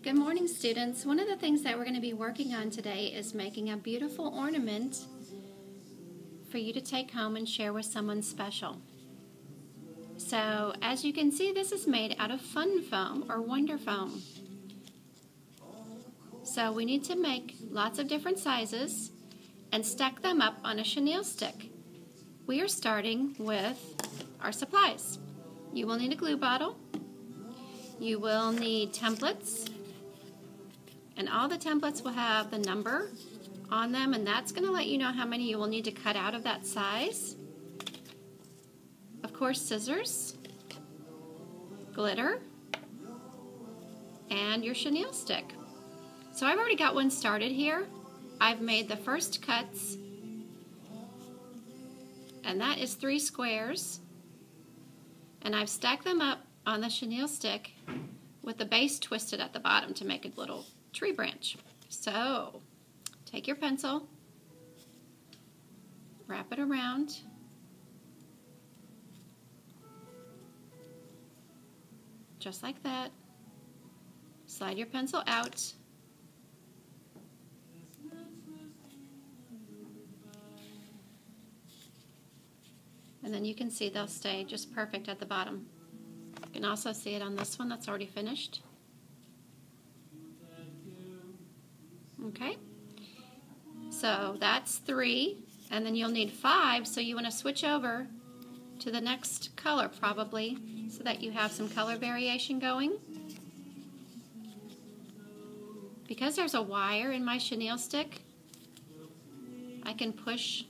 Good morning, students. One of the things that we're going to be working on today is making a beautiful ornament for you to take home and share with someone special. So, as you can see, this is made out of fun foam or wonder foam. So we need to make lots of different sizes and stack them up on a chenille stick. We are starting with our supplies. You will need a glue bottle. You will need templates. And all the templates will have the number on them, and that's going to let you know how many you will need to cut out of that size. Of course, scissors, glitter, and your chenille stick. So I've already got one started here. I've made the first cuts, and that is 3 squares. And I've stacked them up on the chenille stick with the base twisted at the bottom to make a little tree branch. So take your pencil, wrap it around, just like that. Slide your pencil out, and then you can see they'll stay just perfect at the bottom. You can also see it on this one that's already finished. Okay, so that's 3, and then you'll need 5, so you want to switch over to the next color probably so that you have some color variation going. Because there's a wire in my chenille stick, I can push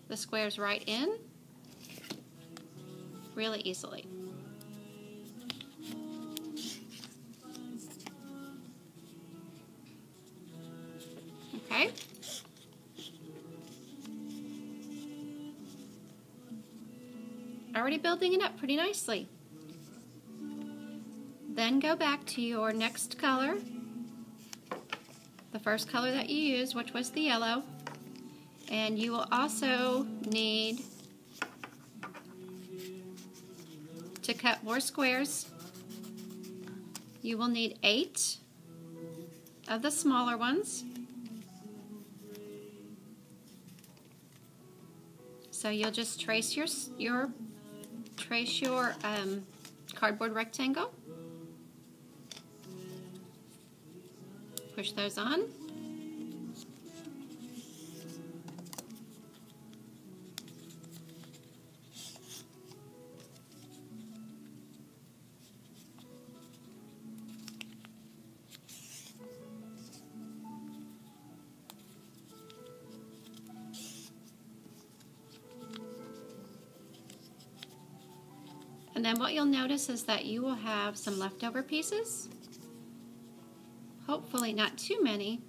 the squares right in really easily. Okay. Already building it up pretty nicely. Then go back to your next color, the first color that you used, which was the yellow, and you will also need to cut more squares. You will need 8 of the smaller ones. So you'll just trace your cardboard rectangle. Push those on. And then what you'll notice is that you will have some leftover pieces. Hopefully not too many.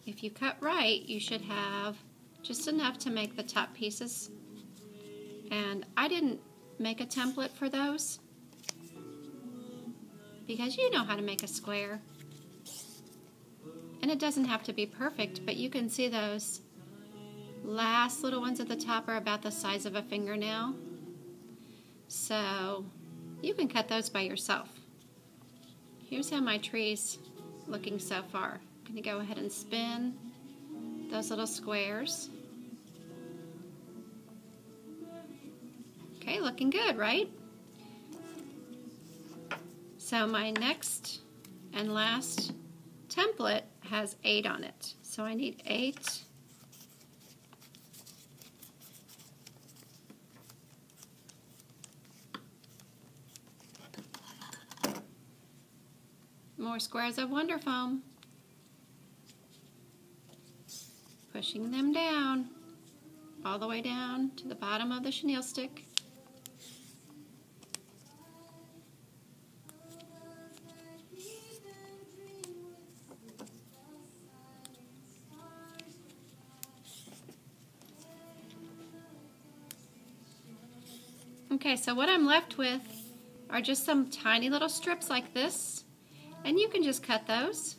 If you cut right, you should have just enough to make the top pieces. And I didn't make a template for those because you know how to make a square. And it doesn't have to be perfect, but you can see those last little ones at the top are about the size of a fingernail. So you can cut those by yourself. Here's how my tree's looking so far. I'm going to go ahead and spin those little squares. Okay, looking good, right? So my next and last template has 8 on it. So I need 8. More squares of wonder foam. Pushing them down, all the way down to the bottom of the chenille stick. Okay, so what I'm left with are just some tiny little strips like this, and you can just cut those.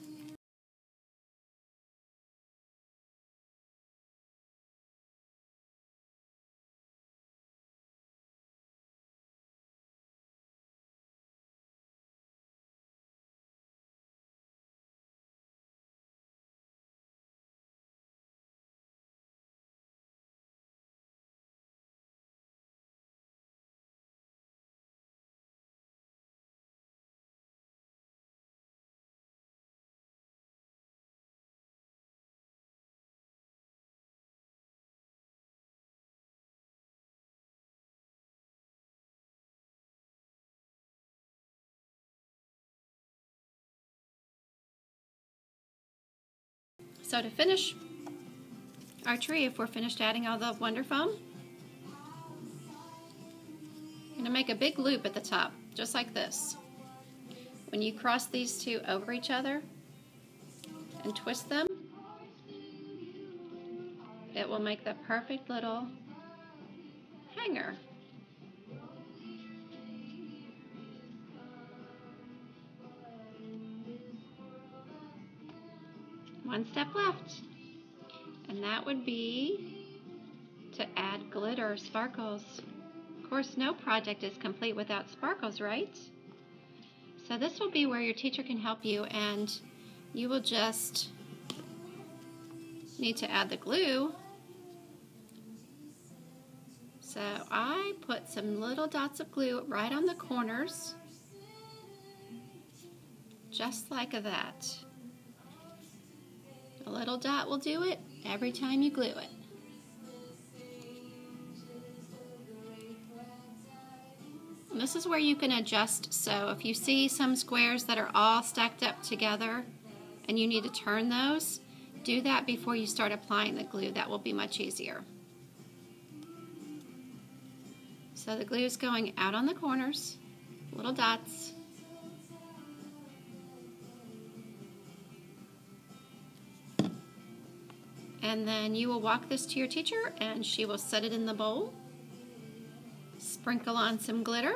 So to finish our tree, if we're finished adding all the Wonder Foam, I'm going to make a big loop at the top, just like this. When you cross these two over each other and twist them, it will make the perfect little hanger. One step left, and that would be to add glitter, sparkles. Of course, no project is complete without sparkles, right? So this will be where your teacher can help you, and you will just need to add the glue. So I put some little dots of glue right on the corners, just like that. A little dot will do it every time you glue it. And this is where you can adjust. So if you see some squares that are all stacked up together and you need to turn those, do that before you start applying the glue. That will be much easier. So the glue is going out on the corners, little dots. And then you will walk this to your teacher and she will set it in the bowl. Sprinkle on some glitter.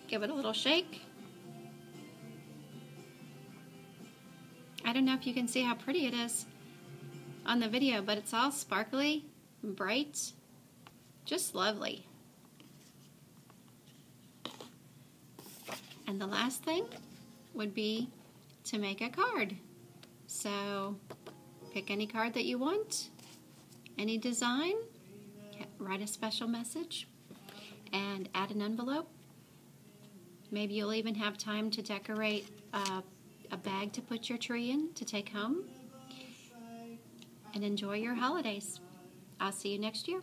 Give it a little shake. I don't know if you can see how pretty it is on the video, but it's all sparkly and bright. Just lovely. And the last thing would be to make a card. So pick any card that you want, any design, write a special message, and add an envelope. Maybe you'll even have time to decorate a bag to put your tree in to take home. And enjoy your holidays. I'll see you next year.